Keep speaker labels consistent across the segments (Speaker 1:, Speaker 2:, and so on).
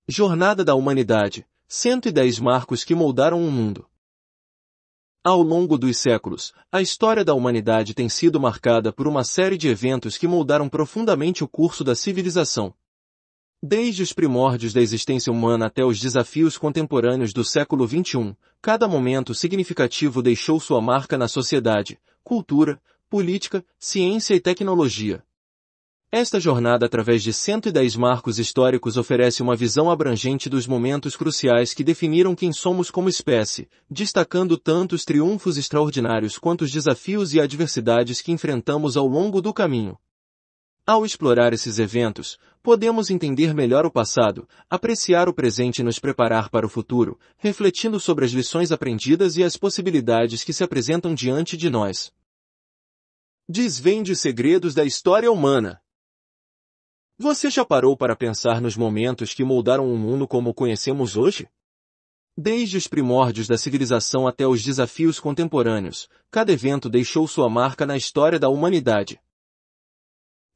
Speaker 1: Jornada da Humanidade, 110 marcos que moldaram o mundo. Ao longo dos séculos, a história da humanidade tem sido marcada por uma série de eventos que moldaram profundamente o curso da civilização. Desde os primórdios da existência humana até os desafios contemporâneos do século XXI, cada momento significativo deixou sua marca na sociedade, cultura, política, ciência e tecnologia. Esta jornada através de 110 marcos históricos oferece uma visão abrangente dos momentos cruciais que definiram quem somos como espécie, destacando tanto os triunfos extraordinários quanto os desafios e adversidades que enfrentamos ao longo do caminho. Ao explorar esses eventos, podemos entender melhor o passado, apreciar o presente e nos preparar para o futuro, refletindo sobre as lições aprendidas e as possibilidades que se apresentam diante de nós. Desvende os segredos da história humana. Você já parou para pensar nos momentos que moldaram o mundo como o conhecemos hoje? Desde os primórdios da civilização até os desafios contemporâneos, cada evento deixou sua marca na história da humanidade.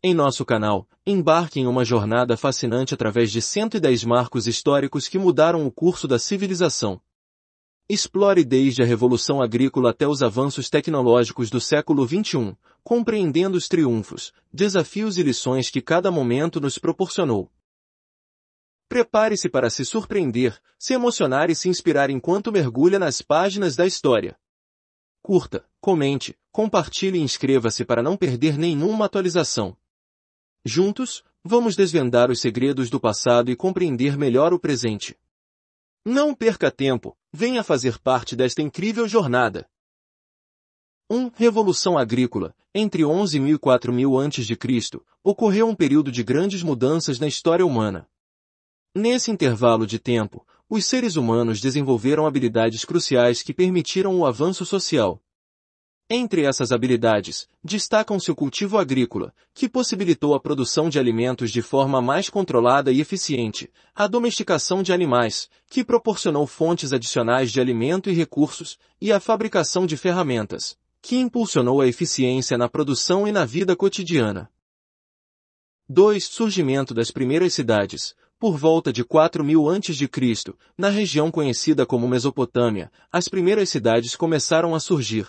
Speaker 1: Em nosso canal, embarque em uma jornada fascinante através de 110 marcos históricos que mudaram o curso da civilização. Explore desde a Revolução Agrícola até os avanços tecnológicos do século XXI, compreendendo os triunfos, desafios e lições que cada momento nos proporcionou. Prepare-se para se surpreender, se emocionar e se inspirar enquanto mergulha nas páginas da história. Curta, comente, compartilhe e inscreva-se para não perder nenhuma atualização. Juntos, vamos desvendar os segredos do passado e compreender melhor o presente. Não perca tempo, venha fazer parte desta incrível jornada. 1. Revolução Agrícola. Entre 11.000 e 4.000 a.C., ocorreu um período de grandes mudanças na história humana. Nesse intervalo de tempo, os seres humanos desenvolveram habilidades cruciais que permitiram o avanço social. Entre essas habilidades, destacam-se o cultivo agrícola, que possibilitou a produção de alimentos de forma mais controlada e eficiente, a domesticação de animais, que proporcionou fontes adicionais de alimento e recursos, e a fabricação de ferramentas, que impulsionou a eficiência na produção e na vida cotidiana. 2. Surgimento das primeiras cidades. Por volta de 4.000 a.C., na região conhecida como Mesopotâmia, as primeiras cidades começaram a surgir.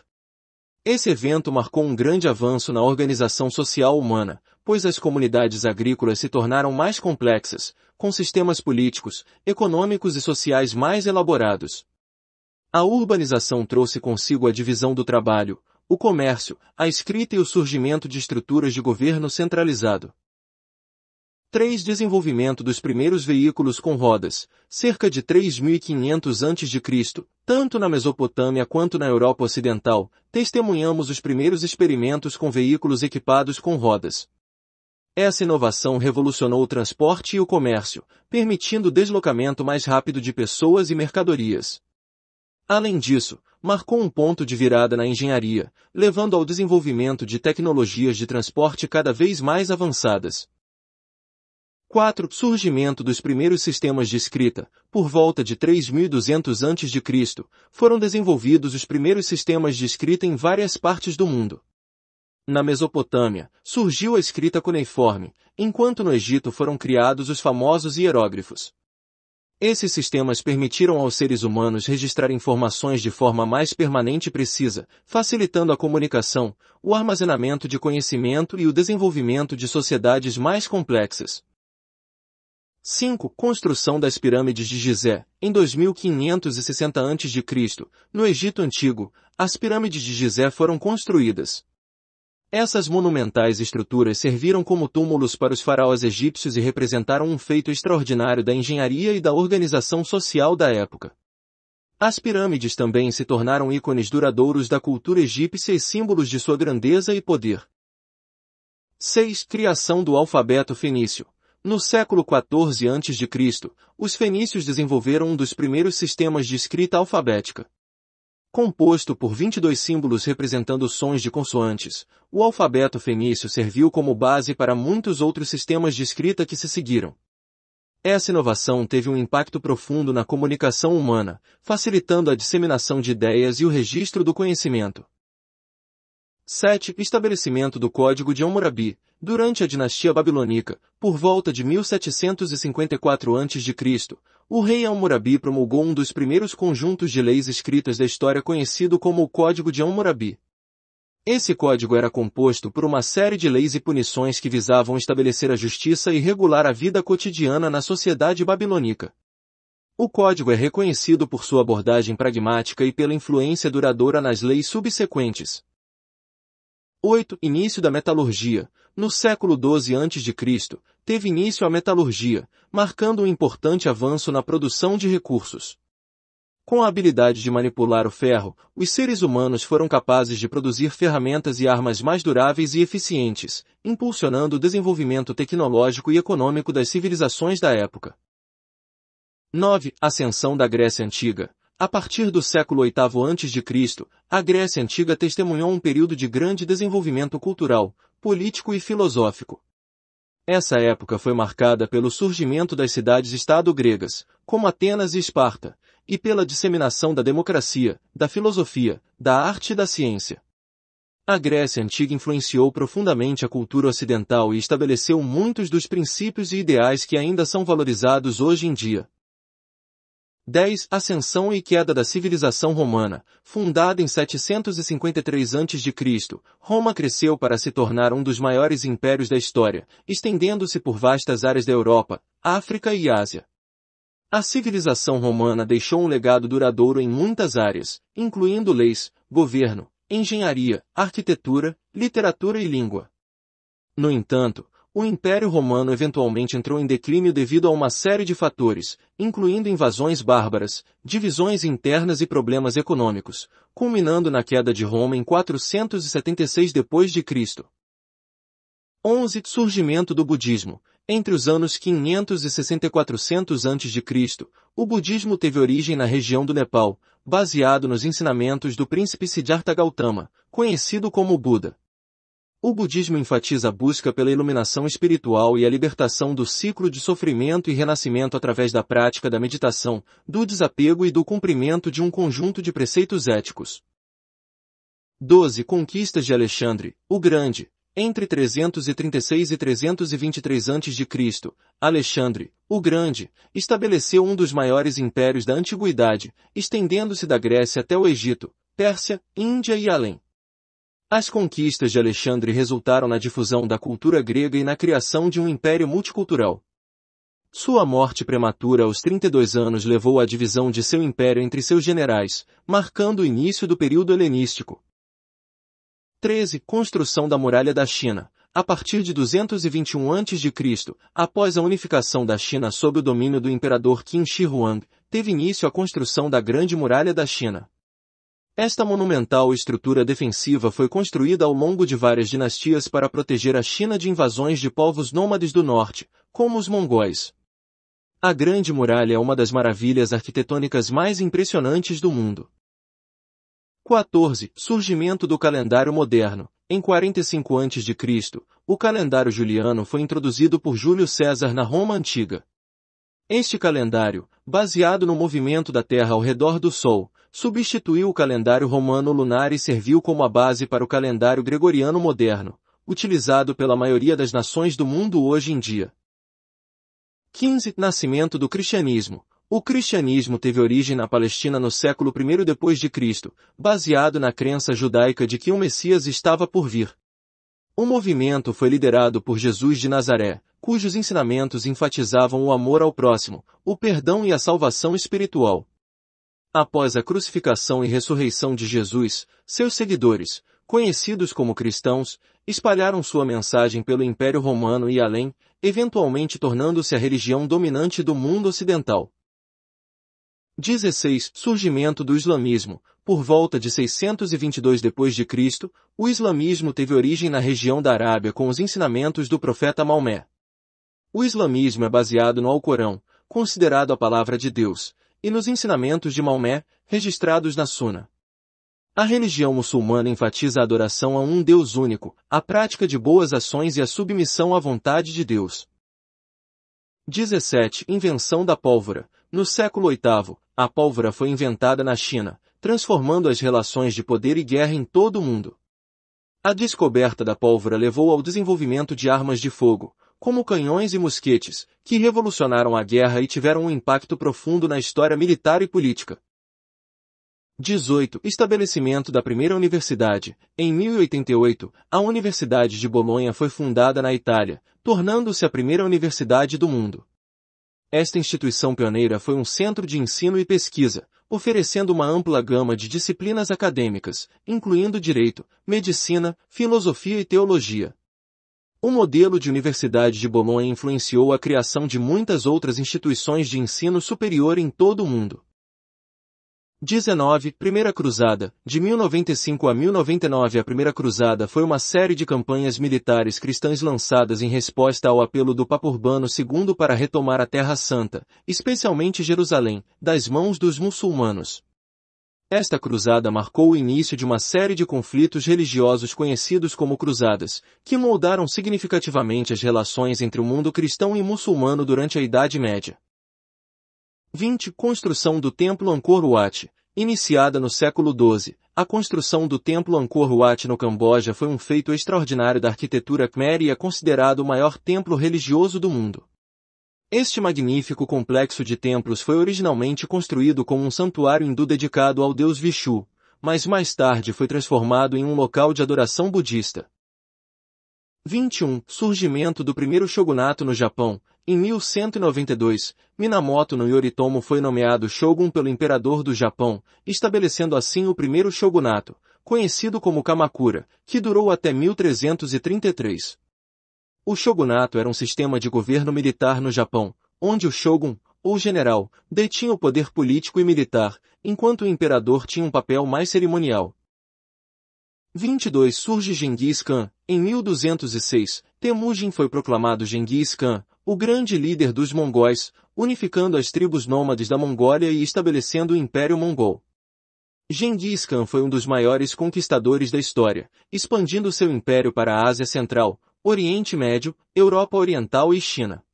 Speaker 1: Esse evento marcou um grande avanço na organização social humana, pois as comunidades agrícolas se tornaram mais complexas, com sistemas políticos, econômicos e sociais mais elaborados. A urbanização trouxe consigo a divisão do trabalho, o comércio, a escrita e o surgimento de estruturas de governo centralizado. 3. Desenvolvimento dos primeiros veículos com rodas. Cerca de 3.500 a.C., tanto na Mesopotâmia quanto na Europa Ocidental, testemunhamos os primeiros experimentos com veículos equipados com rodas. Essa inovação revolucionou o transporte e o comércio, permitindo o deslocamento mais rápido de pessoas e mercadorias. Além disso, marcou um ponto de virada na engenharia, levando ao desenvolvimento de tecnologias de transporte cada vez mais avançadas. 4. Surgimento dos primeiros sistemas de escrita. Por volta de 3.200 a.C., foram desenvolvidos os primeiros sistemas de escrita em várias partes do mundo. Na Mesopotâmia, surgiu a escrita cuneiforme, enquanto no Egito foram criados os famosos hieróglifos. Esses sistemas permitiram aos seres humanos registrar informações de forma mais permanente e precisa, facilitando a comunicação, o armazenamento de conhecimento e o desenvolvimento de sociedades mais complexas. 5. Construção das pirâmides de Gizé. Em 2560 a.C., no Egito Antigo, as pirâmides de Gizé foram construídas. Essas monumentais estruturas serviram como túmulos para os faraós egípcios e representaram um feito extraordinário da engenharia e da organização social da época. As pirâmides também se tornaram ícones duradouros da cultura egípcia e símbolos de sua grandeza e poder. 6. Criação do alfabeto fenício. No século XIV a.C., os fenícios desenvolveram um dos primeiros sistemas de escrita alfabética. Composto por 22 símbolos representando sons de consoantes, o alfabeto fenício serviu como base para muitos outros sistemas de escrita que se seguiram. Essa inovação teve um impacto profundo na comunicação humana, facilitando a disseminação de ideias e o registro do conhecimento. 7. Estabelecimento do Código de Hammurabi. Durante a dinastia babilônica, por volta de 1754 a.C., o rei Hammurabi promulgou um dos primeiros conjuntos de leis escritas da história conhecido como o Código de Hammurabi. Esse código era composto por uma série de leis e punições que visavam estabelecer a justiça e regular a vida cotidiana na sociedade babilônica. O código é reconhecido por sua abordagem pragmática e pela influência duradoura nas leis subsequentes. 8. Início da metalurgia. No século XII a.C., teve início a metalurgia, marcando um importante avanço na produção de recursos. Com a habilidade de manipular o ferro, os seres humanos foram capazes de produzir ferramentas e armas mais duráveis e eficientes, impulsionando o desenvolvimento tecnológico e econômico das civilizações da época. 9. Ascensão da Grécia Antiga. A partir do século VIII a.C., a Grécia Antiga testemunhou um período de grande desenvolvimento cultural, político e filosófico. Essa época foi marcada pelo surgimento das cidades-estado gregas, como Atenas e Esparta, e pela disseminação da democracia, da filosofia, da arte e da ciência. A Grécia Antiga influenciou profundamente a cultura ocidental e estabeleceu muitos dos princípios e ideais que ainda são valorizados hoje em dia. 10. Ascensão e queda da civilização romana. Fundada em 753 a.C., Roma cresceu para se tornar um dos maiores impérios da história, estendendo-se por vastas áreas da Europa, África e Ásia. A civilização romana deixou um legado duradouro em muitas áreas, incluindo leis, governo, engenharia, arquitetura, literatura e língua. No entanto, o Império Romano eventualmente entrou em declínio devido a uma série de fatores, incluindo invasões bárbaras, divisões internas e problemas econômicos, culminando na queda de Roma em 476 d.C. 11. Surgimento do budismo. Entre os anos 560 e 400 a.C., o budismo teve origem na região do Nepal, baseado nos ensinamentos do príncipe Siddhartha Gautama, conhecido como Buda. O budismo enfatiza a busca pela iluminação espiritual e a libertação do ciclo de sofrimento e renascimento através da prática da meditação, do desapego e do cumprimento de um conjunto de preceitos éticos. 12. Conquistas de Alexandre, o Grande. Entre 336 e 323 a.C., Alexandre, o Grande, estabeleceu um dos maiores impérios da antiguidade, estendendo-se da Grécia até o Egito, Pérsia, Índia e além. As conquistas de Alexandre resultaram na difusão da cultura grega e na criação de um império multicultural. Sua morte prematura aos 32 anos levou à divisão de seu império entre seus generais, marcando o início do período helenístico. 13. Construção da Muralha da China. A partir de 221 a.C., após a unificação da China sob o domínio do imperador Qin Shi Huang, teve início a construção da Grande Muralha da China. Esta monumental estrutura defensiva foi construída ao longo de várias dinastias para proteger a China de invasões de povos nômades do norte, como os mongóis. A Grande Muralha é uma das maravilhas arquitetônicas mais impressionantes do mundo. 14. Surgimento do calendário moderno. Em 45 a.C., o calendário juliano foi introduzido por Júlio César na Roma Antiga. Este calendário, baseado no movimento da Terra ao redor do Sol, substituiu o calendário romano lunar e serviu como a base para o calendário gregoriano moderno, utilizado pela maioria das nações do mundo hoje em dia. 15. Nascimento do cristianismo. O cristianismo teve origem na Palestina no século I d.C., baseado na crença judaica de que um Messias estava por vir. O movimento foi liderado por Jesus de Nazaré, cujos ensinamentos enfatizavam o amor ao próximo, o perdão e a salvação espiritual. Após a crucificação e ressurreição de Jesus, seus seguidores, conhecidos como cristãos, espalharam sua mensagem pelo Império Romano e além, eventualmente tornando-se a religião dominante do mundo ocidental. 16. Surgimento do islamismo. Por volta de 622 d.C., o islamismo teve origem na região da Arábia com os ensinamentos do profeta Maomé. O islamismo é baseado no Alcorão, considerado a palavra de Deus, e nos ensinamentos de Maomé, registrados na Suna. A religião muçulmana enfatiza a adoração a um Deus único, a prática de boas ações e a submissão à vontade de Deus. 17. Invenção da pólvora. No século VIII, a pólvora foi inventada na China, transformando as relações de poder e guerra em todo o mundo. A descoberta da pólvora levou ao desenvolvimento de armas de fogo, como canhões e mosquetes, que revolucionaram a guerra e tiveram um impacto profundo na história militar e política. 18. Estabelecimento da primeira universidade. Em 1088, a Universidade de Bolonha foi fundada na Itália, tornando-se a primeira universidade do mundo. Esta instituição pioneira foi um centro de ensino e pesquisa, oferecendo uma ampla gama de disciplinas acadêmicas, incluindo direito, medicina, filosofia e teologia. O modelo de Universidade de Bolonha influenciou a criação de muitas outras instituições de ensino superior em todo o mundo. 19. Primeira Cruzada. De 1095 a 1099 a Primeira Cruzada foi uma série de campanhas militares cristãs lançadas em resposta ao apelo do Papa Urbano II para retomar a Terra Santa, especialmente Jerusalém, das mãos dos muçulmanos. Esta cruzada marcou o início de uma série de conflitos religiosos conhecidos como cruzadas, que moldaram significativamente as relações entre o mundo cristão e muçulmano durante a Idade Média. 20. Construção do Templo Angkor Wat. Iniciada no século XII, a construção do Templo Angkor Wat no Camboja foi um feito extraordinário da arquitetura Khmer e é considerado o maior templo religioso do mundo. Este magnífico complexo de templos foi originalmente construído como um santuário hindu dedicado ao deus Vishu, mas mais tarde foi transformado em um local de adoração budista. 21. Surgimento do primeiro shogunato no Japão. Em 1192, Minamoto no Yoritomo foi nomeado shogun pelo imperador do Japão, estabelecendo assim o primeiro shogunato, conhecido como Kamakura, que durou até 1333. O shogunato era um sistema de governo militar no Japão, onde o shogun, ou general, detinha o poder político e militar, enquanto o imperador tinha um papel mais cerimonial. 22. Surge Genghis Khan. Em 1206, Temujin foi proclamado Genghis Khan, o grande líder dos mongóis, unificando as tribos nômades da Mongólia e estabelecendo o Império Mongol. Genghis Khan foi um dos maiores conquistadores da história, expandindo seu império para a Ásia Central, Oriente Médio, Europa Oriental e China.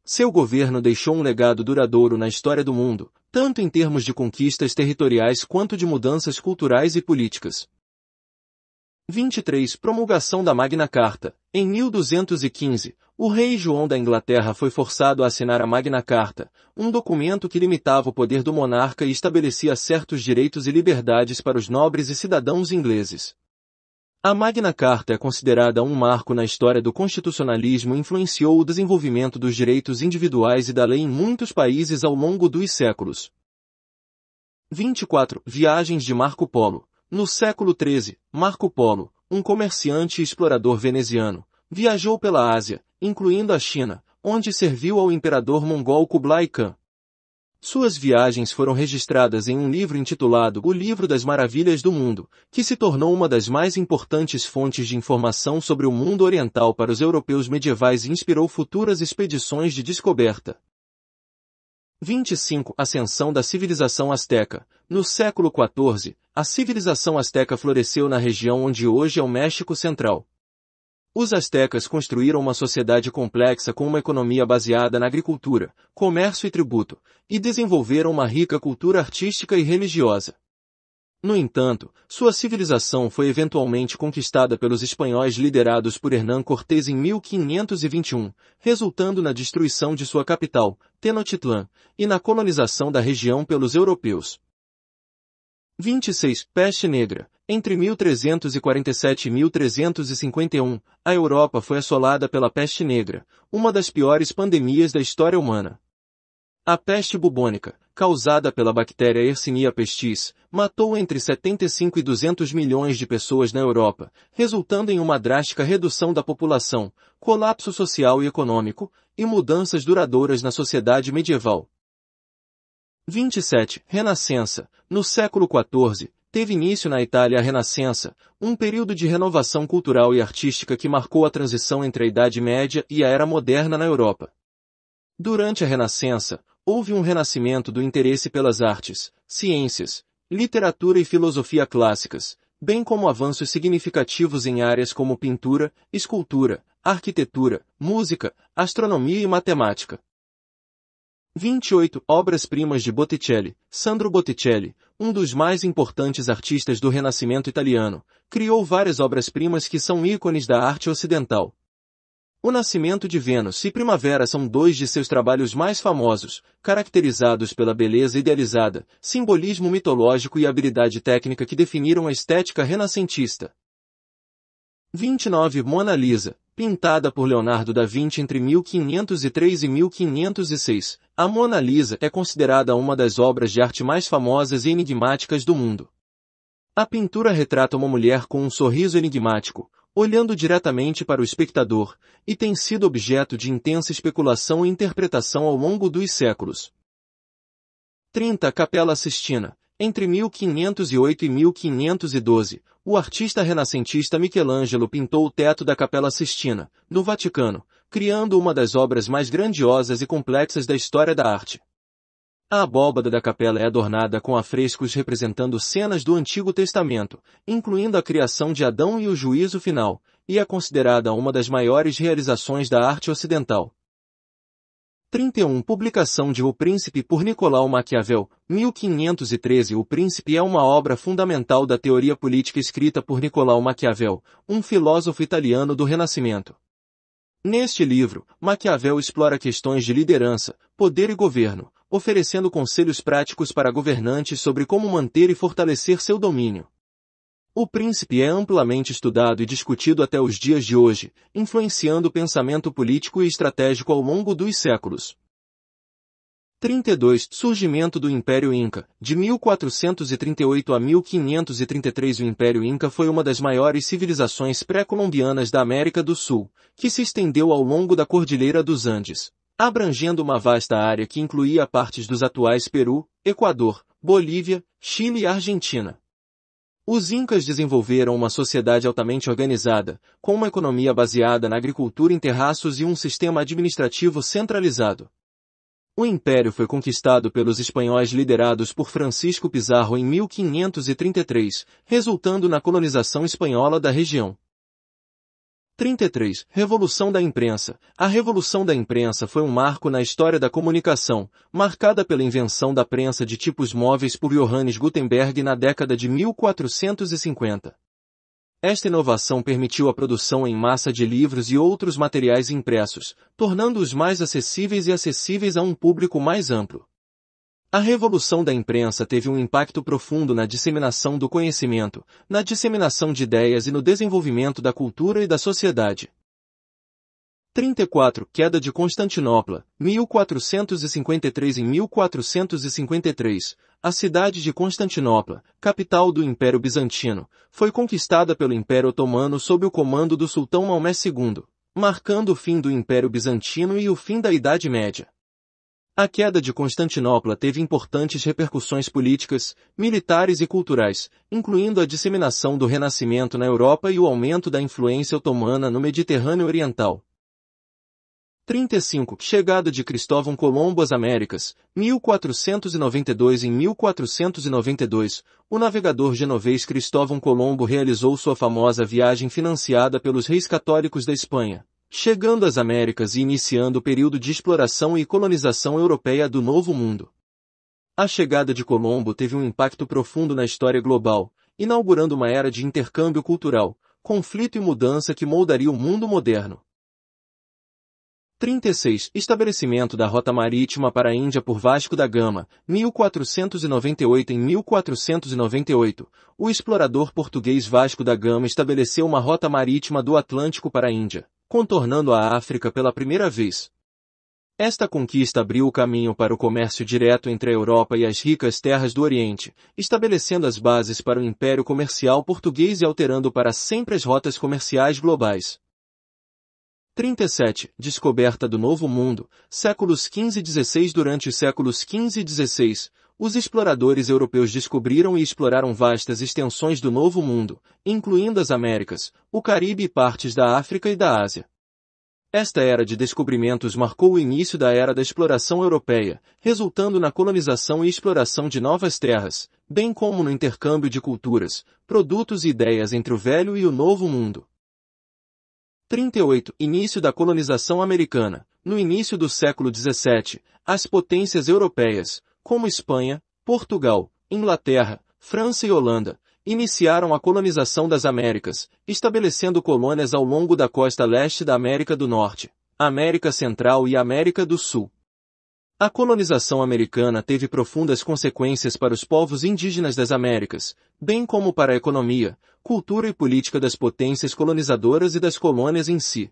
Speaker 1: Seu governo deixou um legado duradouro na história do mundo, tanto em termos de conquistas territoriais quanto de mudanças culturais e políticas. 23. Promulgação da Magna Carta. Em 1215, o rei João da Inglaterra foi forçado a assinar a Magna Carta, um documento que limitava o poder do monarca e estabelecia certos direitos e liberdades para os nobres e cidadãos ingleses. A Magna Carta é considerada um marco na história do constitucionalismo e influenciou o desenvolvimento dos direitos individuais e da lei em muitos países ao longo dos séculos. 24. Viagens de Marco Polo. No século XIII, Marco Polo, um comerciante e explorador veneziano, viajou pela Ásia, incluindo a China, onde serviu ao imperador mongol Kublai Khan. Suas viagens foram registradas em um livro intitulado O Livro das Maravilhas do Mundo, que se tornou uma das mais importantes fontes de informação sobre o mundo oriental para os europeus medievais e inspirou futuras expedições de descoberta. 25. Ascensão da civilização asteca. No século XIV, a civilização asteca floresceu na região onde hoje é o México Central. Os astecas construíram uma sociedade complexa com uma economia baseada na agricultura, comércio e tributo, e desenvolveram uma rica cultura artística e religiosa. No entanto, sua civilização foi eventualmente conquistada pelos espanhóis liderados por Hernán Cortés em 1521, resultando na destruição de sua capital, Tenochtitlán, e na colonização da região pelos europeus. 26. Peste Negra. Entre 1347 e 1351, a Europa foi assolada pela peste negra, uma das piores pandemias da história humana. A peste bubônica, causada pela bactéria Yersinia pestis, matou entre 75 e 200 milhões de pessoas na Europa, resultando em uma drástica redução da população, colapso social e econômico, e mudanças duradouras na sociedade medieval. 27. Renascença. No século XIV, teve início na Itália a Renascença, um período de renovação cultural e artística que marcou a transição entre a Idade Média e a Era Moderna na Europa. Durante a Renascença, houve um renascimento do interesse pelas artes, ciências, literatura e filosofia clássicas, bem como avanços significativos em áreas como pintura, escultura, arquitetura, música, astronomia e matemática. 28. Obras-primas de Botticelli. Sandro Botticelli, um dos mais importantes artistas do Renascimento italiano, criou várias obras-primas que são ícones da arte ocidental. O Nascimento de Vênus e Primavera são dois de seus trabalhos mais famosos, caracterizados pela beleza idealizada, simbolismo mitológico e habilidade técnica que definiram a estética renascentista. 29. Mona Lisa, pintada por Leonardo da Vinci entre 1503 e 1506, a Mona Lisa é considerada uma das obras de arte mais famosas e enigmáticas do mundo. A pintura retrata uma mulher com um sorriso enigmático, olhando diretamente para o espectador, e tem sido objeto de intensa especulação e interpretação ao longo dos séculos. 30. Capela Sistina. Entre 1508 e 1512, o artista renascentista Michelangelo pintou o teto da Capela Sistina, no Vaticano, criando uma das obras mais grandiosas e complexas da história da arte. A abóbada da capela é adornada com afrescos representando cenas do Antigo Testamento, incluindo a criação de Adão e o juízo final, e é considerada uma das maiores realizações da arte ocidental. 31. Publicação de O Príncipe por Nicolau Maquiavel, 1513. O Príncipe é uma obra fundamental da teoria política escrita por Nicolau Maquiavel, um filósofo italiano do Renascimento. Neste livro, Maquiavel explora questões de liderança, poder e governo, oferecendo conselhos práticos para governantes sobre como manter e fortalecer seu domínio. O Príncipe é amplamente estudado e discutido até os dias de hoje, influenciando o pensamento político e estratégico ao longo dos séculos. 32. Surgimento do Império Inca. De 1438 a 1533 o Império Inca foi uma das maiores civilizações pré-colombianas da América do Sul, que se estendeu ao longo da Cordilheira dos Andes, abrangendo uma vasta área que incluía partes dos atuais Peru, Equador, Bolívia, Chile e Argentina. Os Incas desenvolveram uma sociedade altamente organizada, com uma economia baseada na agricultura em terraços e um sistema administrativo centralizado. O império foi conquistado pelos espanhóis liderados por Francisco Pizarro em 1533, resultando na colonização espanhola da região. 33. Revolução da Imprensa. A Revolução da Imprensa foi um marco na história da comunicação, marcada pela invenção da prensa de tipos móveis por Johannes Gutenberg na década de 1450. Esta inovação permitiu a produção em massa de livros e outros materiais impressos, tornando-os mais acessíveis e acessíveis a um público mais amplo. A Revolução da Imprensa teve um impacto profundo na disseminação do conhecimento, na disseminação de ideias e no desenvolvimento da cultura e da sociedade. 34. Queda de Constantinopla, 1453 Em 1453, a cidade de Constantinopla, capital do Império Bizantino, foi conquistada pelo Império Otomano sob o comando do sultão Maomé II, marcando o fim do Império Bizantino e o fim da Idade Média. A queda de Constantinopla teve importantes repercussões políticas, militares e culturais, incluindo a disseminação do Renascimento na Europa e o aumento da influência otomana no Mediterrâneo Oriental. 35. Chegada de Cristóvão Colombo às Américas, 1492 Em 1492, o navegador genovês Cristóvão Colombo realizou sua famosa viagem financiada pelos reis católicos da Espanha, chegando às Américas e iniciando o período de exploração e colonização europeia do Novo Mundo. A chegada de Colombo teve um impacto profundo na história global, inaugurando uma era de intercâmbio cultural, conflito e mudança que moldaria o mundo moderno. 36. Estabelecimento da Rota Marítima para a Índia por Vasco da Gama, 1498 Em 1498, o explorador português Vasco da Gama estabeleceu uma rota marítima do Atlântico para a Índia, contornando a África pela primeira vez. Esta conquista abriu o caminho para o comércio direto entre a Europa e as ricas terras do Oriente, estabelecendo as bases para o império comercial português e alterando para sempre as rotas comerciais globais. 37. Descoberta do Novo Mundo, séculos XV e XVI. Durante os séculos XV e XVI, os exploradores europeus descobriram e exploraram vastas extensões do Novo Mundo, incluindo as Américas, o Caribe e partes da África e da Ásia. Esta era de descobrimentos marcou o início da era da exploração europeia, resultando na colonização e exploração de novas terras, bem como no intercâmbio de culturas, produtos e ideias entre o Velho e o Novo Mundo. 38. Início da colonização americana. no início do século XVII, as potências europeias, como Espanha, Portugal, Inglaterra, França e Holanda, iniciaram a colonização das Américas, estabelecendo colônias ao longo da costa leste da América do Norte, América Central e América do Sul. A colonização americana teve profundas consequências para os povos indígenas das Américas, bem como para a economia, cultura e política das potências colonizadoras e das colônias em si.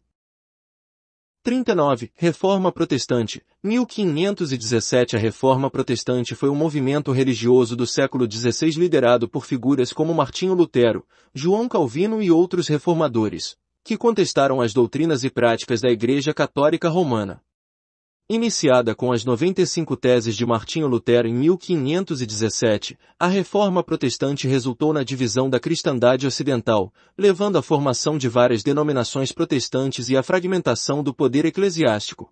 Speaker 1: 39. Reforma Protestante. 1517. A Reforma Protestante foi um movimento religioso do século XVI liderado por figuras como Martinho Lutero, João Calvino e outros reformadores, que contestaram as doutrinas e práticas da Igreja Católica Romana. Iniciada com as 95 teses de Martinho Lutero em 1517, a Reforma Protestante resultou na divisão da cristandade ocidental, levando à formação de várias denominações protestantes e à fragmentação do poder eclesiástico.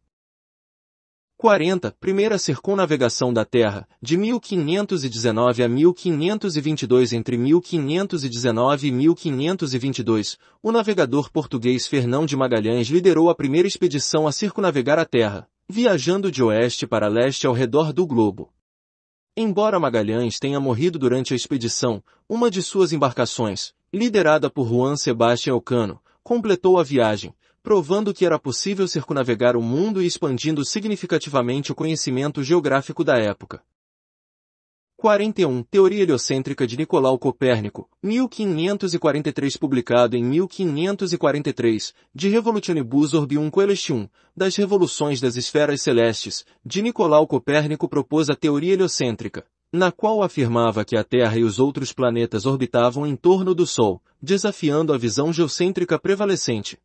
Speaker 1: 40. Primeira circunnavegação da Terra, de 1519 a 1522. Entre 1519 e 1522, o navegador português Fernão de Magalhães liderou a primeira expedição a circunnavegar a Terra, viajando de oeste para leste ao redor do globo. Embora Magalhães tenha morrido durante a expedição, uma de suas embarcações, liderada por Juan Sebastián Elcano, completou a viagem, provando que era possível circunnavegar o mundo e expandindo significativamente o conhecimento geográfico da época. 41. Teoria heliocêntrica de Nicolau Copérnico, 1543. Publicado em 1543, De Revolutionibus Orbium Coelestium, das revoluções das esferas celestes, de Nicolau Copérnico propôs a teoria heliocêntrica, na qual afirmava que a Terra e os outros planetas orbitavam em torno do Sol, desafiando a visão geocêntrica prevalecente.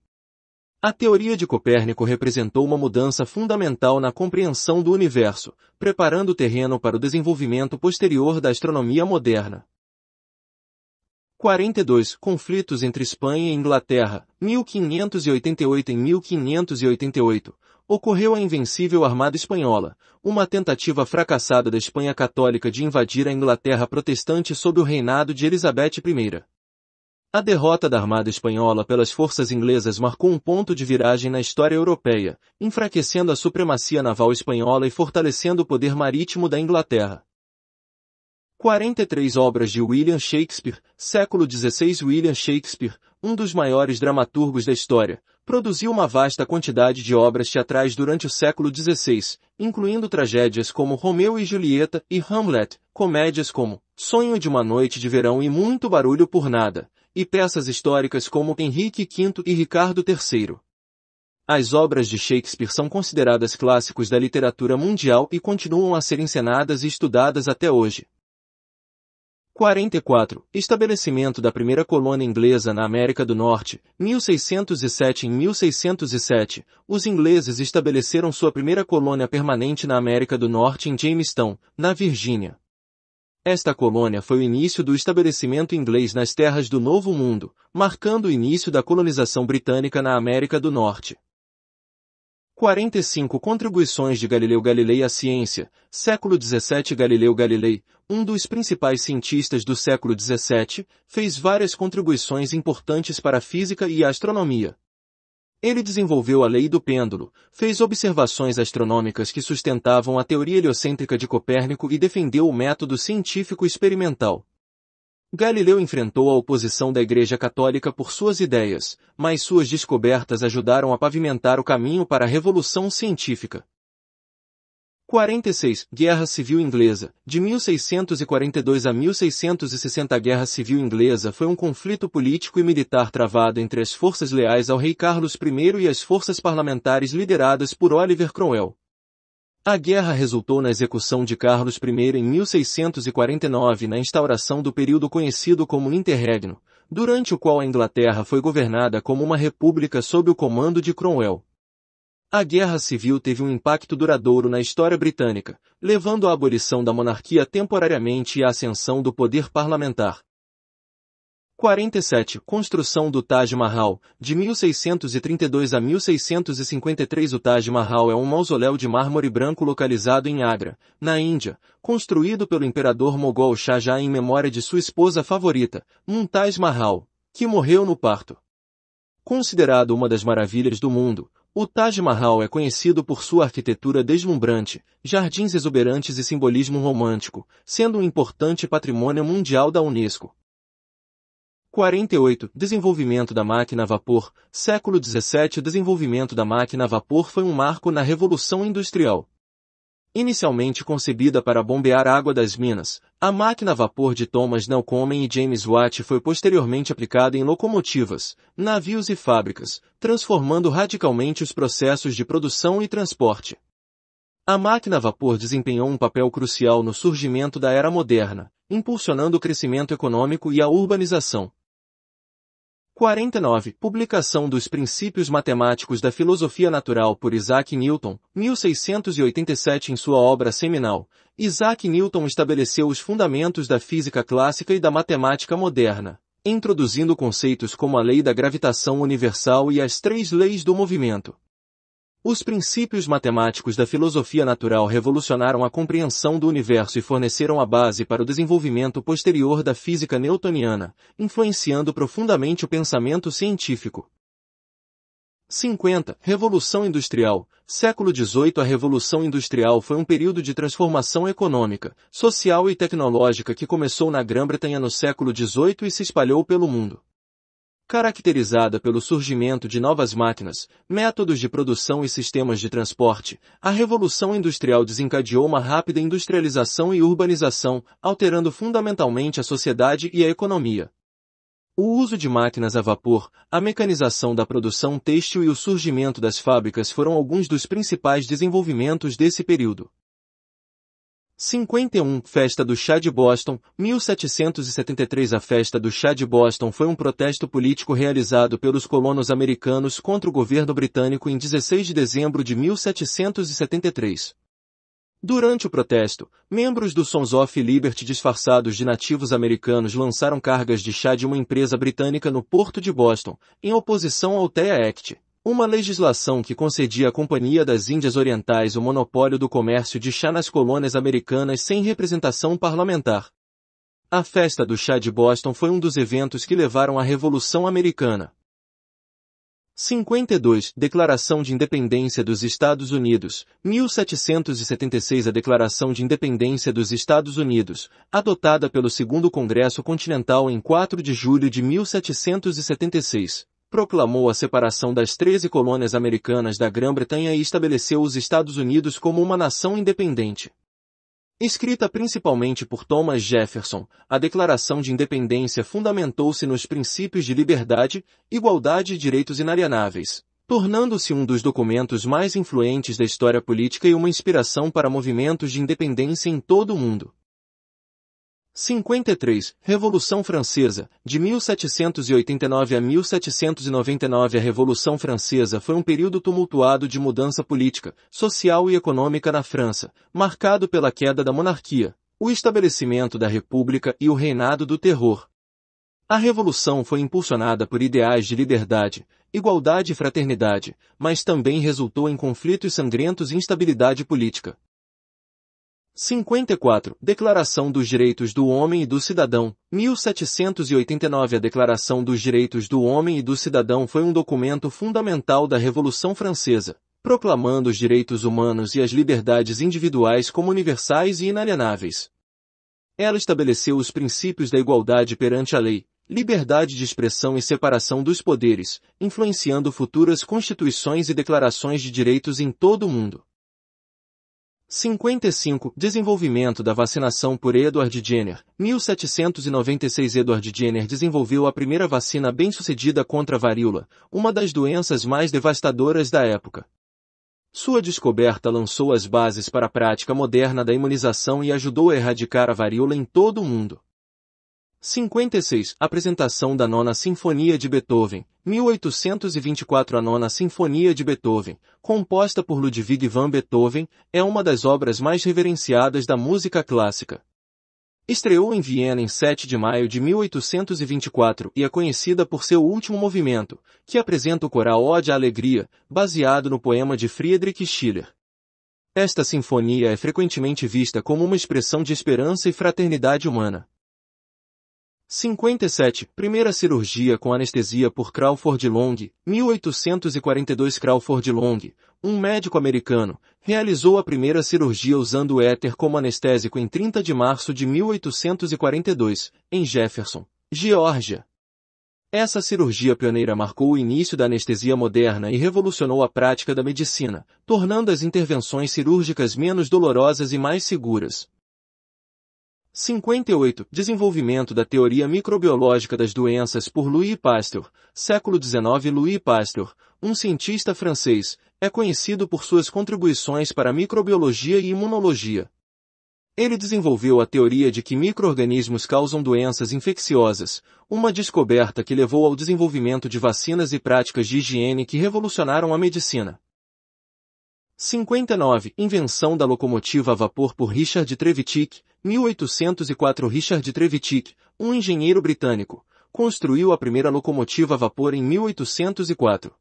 Speaker 1: A teoria de Copérnico representou uma mudança fundamental na compreensão do universo, preparando o terreno para o desenvolvimento posterior da astronomia moderna. 42. Conflitos entre Espanha e Inglaterra, 1588. Em 1588, ocorreu a Invencível Armada Espanhola, uma tentativa fracassada da Espanha católica de invadir a Inglaterra protestante sob o reinado de Elizabeth I. A derrota da Armada Espanhola pelas forças inglesas marcou um ponto de viragem na história europeia, enfraquecendo a supremacia naval espanhola e fortalecendo o poder marítimo da Inglaterra. 43. Obras de William Shakespeare, século XVI. William Shakespeare, um dos maiores dramaturgos da história, produziu uma vasta quantidade de obras teatrais durante o século XVI, incluindo tragédias como Romeu e Julieta e Hamlet, comédias como Sonho de uma Noite de Verão e Muito Barulho por Nada, e peças históricas como Henrique V e Ricardo III. As obras de Shakespeare são consideradas clássicos da literatura mundial e continuam a ser encenadas e estudadas até hoje. 44. Estabelecimento da primeira colônia inglesa na América do Norte, 1607. Em 1607, os ingleses estabeleceram sua primeira colônia permanente na América do Norte em Jamestown, na Virgínia. Esta colônia foi o início do estabelecimento inglês nas terras do Novo Mundo, marcando o início da colonização britânica na América do Norte. 45. Contribuições de Galileu Galilei à ciência, século XVII. Galileu Galilei, um dos principais cientistas do século XVII, fez várias contribuições importantes para a física e a astronomia. Ele desenvolveu a lei do pêndulo, fez observações astronômicas que sustentavam a teoria heliocêntrica de Copérnico e defendeu o método científico experimental. Galileu enfrentou a oposição da Igreja Católica por suas ideias, mas suas descobertas ajudaram a pavimentar o caminho para a Revolução Científica. 46. Guerra Civil Inglesa, de 1642 a 1660. A Guerra Civil Inglesa foi um conflito político e militar travado entre as forças leais ao rei Carlos I e as forças parlamentares lideradas por Oliver Cromwell. A guerra resultou na execução de Carlos I em 1649 e na instauração do período conhecido como Interregno, durante o qual a Inglaterra foi governada como uma república sob o comando de Cromwell. A Guerra Civil teve um impacto duradouro na história britânica, levando à abolição da monarquia temporariamente e à ascensão do poder parlamentar. 47. Construção do Taj Mahal, de 1632 a 1653. O Taj Mahal é um mausoléu de mármore branco localizado em Agra, na Índia, construído pelo imperador mogol Shah Jahan em memória de sua esposa favorita, Mumtaz Mahal, que morreu no parto. Considerado uma das maravilhas do mundo, O Taj Mahal é conhecido por sua arquitetura deslumbrante, jardins exuberantes e simbolismo romântico, sendo um importante patrimônio mundial da Unesco. 48. Desenvolvimento da máquina a vapor. Século XVII. O desenvolvimento da máquina a vapor foi um marco na Revolução Industrial. Inicialmente concebida para bombear água das minas, a máquina a vapor de Thomas Newcomen e James Watt foi posteriormente aplicada em locomotivas, navios e fábricas, transformando radicalmente os processos de produção e transporte. A máquina a vapor desempenhou um papel crucial no surgimento da era moderna, impulsionando o crescimento econômico e a urbanização. 49. Publicação dos Princípios Matemáticos da Filosofia Natural por Isaac Newton, 1687. Em sua obra seminal, Isaac Newton estabeleceu os fundamentos da física clássica e da matemática moderna, introduzindo conceitos como a lei da gravitação universal e as três leis do movimento. Os princípios matemáticos da filosofia natural revolucionaram a compreensão do universo e forneceram a base para o desenvolvimento posterior da física newtoniana, influenciando profundamente o pensamento científico. 50. Revolução Industrial. Século XVIII. A Revolução Industrial foi um período de transformação econômica, social e tecnológica que começou na Grã-Bretanha no século XVIII e se espalhou pelo mundo. Caracterizada pelo surgimento de novas máquinas, métodos de produção e sistemas de transporte, a Revolução Industrial desencadeou uma rápida industrialização e urbanização, alterando fundamentalmente a sociedade e a economia. O uso de máquinas a vapor, a mecanização da produção têxtil e o surgimento das fábricas foram alguns dos principais desenvolvimentos desse período. 51. Festa do Chá de Boston, 1773. A Festa do Chá de Boston foi um protesto político realizado pelos colonos americanos contra o governo britânico em 16 de dezembro de 1773. Durante o protesto, membros do Sons of Liberty disfarçados de nativos americanos lançaram cargas de chá de uma empresa britânica no porto de Boston, em oposição ao TEA Act, uma legislação que concedia à Companhia das Índias Orientais o monopólio do comércio de chá nas colônias americanas sem representação parlamentar. A Festa do Chá de Boston foi um dos eventos que levaram à Revolução Americana. 52. Declaração de Independência dos Estados Unidos, 1776. A Declaração de Independência dos Estados Unidos, adotada pelo Segundo Congresso Continental em 4 de julho de 1776. Proclamou a separação das 13 colônias americanas da Grã-Bretanha e estabeleceu os Estados Unidos como uma nação independente. Escrita principalmente por Thomas Jefferson, a Declaração de Independência fundamentou-se nos princípios de liberdade, igualdade e direitos inalienáveis, tornando-se um dos documentos mais influentes da história política e uma inspiração para movimentos de independência em todo o mundo. 53. Revolução Francesa, de 1789 a 1799. A Revolução Francesa foi um período tumultuado de mudança política, social e econômica na França, marcado pela queda da monarquia, o estabelecimento da república e o reinado do terror. A revolução foi impulsionada por ideais de liberdade, igualdade e fraternidade, mas também resultou em conflitos sangrentos e instabilidade política. 54. Declaração dos Direitos do Homem e do Cidadão, 1789. A Declaração dos Direitos do Homem e do Cidadão foi um documento fundamental da Revolução Francesa, proclamando os direitos humanos e as liberdades individuais como universais e inalienáveis. Ela estabeleceu os princípios da igualdade perante a lei, liberdade de expressão e separação dos poderes, influenciando futuras constituições e declarações de direitos em todo o mundo. 55. Desenvolvimento da vacinação por Edward Jenner, 1796. Edward Jenner desenvolveu a primeira vacina bem-sucedida contra a varíola, uma das doenças mais devastadoras da época. Sua descoberta lançou as bases para a prática moderna da imunização e ajudou a erradicar a varíola em todo o mundo. 56. Apresentação da Nona Sinfonia de Beethoven, 1824. A Nona Sinfonia de Beethoven, composta por Ludwig van Beethoven, é uma das obras mais reverenciadas da música clássica. Estreou em Viena em 7 de maio de 1824 e é conhecida por seu último movimento, que apresenta o coral Ode à Alegria, baseado no poema de Friedrich Schiller. Esta sinfonia é frequentemente vista como uma expressão de esperança e fraternidade humana. 57. Primeira cirurgia com anestesia por Crawford Long, 1842. Crawford Long, um médico americano, realizou a primeira cirurgia usando o éter como anestésico em 30 de março de 1842, em Jefferson, Geórgia. Essa cirurgia pioneira marcou o início da anestesia moderna e revolucionou a prática da medicina, tornando as intervenções cirúrgicas menos dolorosas e mais seguras. 58. Desenvolvimento da teoria microbiológica das doenças por Louis Pasteur, século XIX. Louis Pasteur, um cientista francês, é conhecido por suas contribuições para a microbiologia e imunologia. Ele desenvolveu a teoria de que micro-organismos causam doenças infecciosas, uma descoberta que levou ao desenvolvimento de vacinas e práticas de higiene que revolucionaram a medicina. 59. Invenção da locomotiva a vapor por Richard Trevithick, 1804. Richard Trevithick, um engenheiro britânico, construiu a primeira locomotiva a vapor em 1804.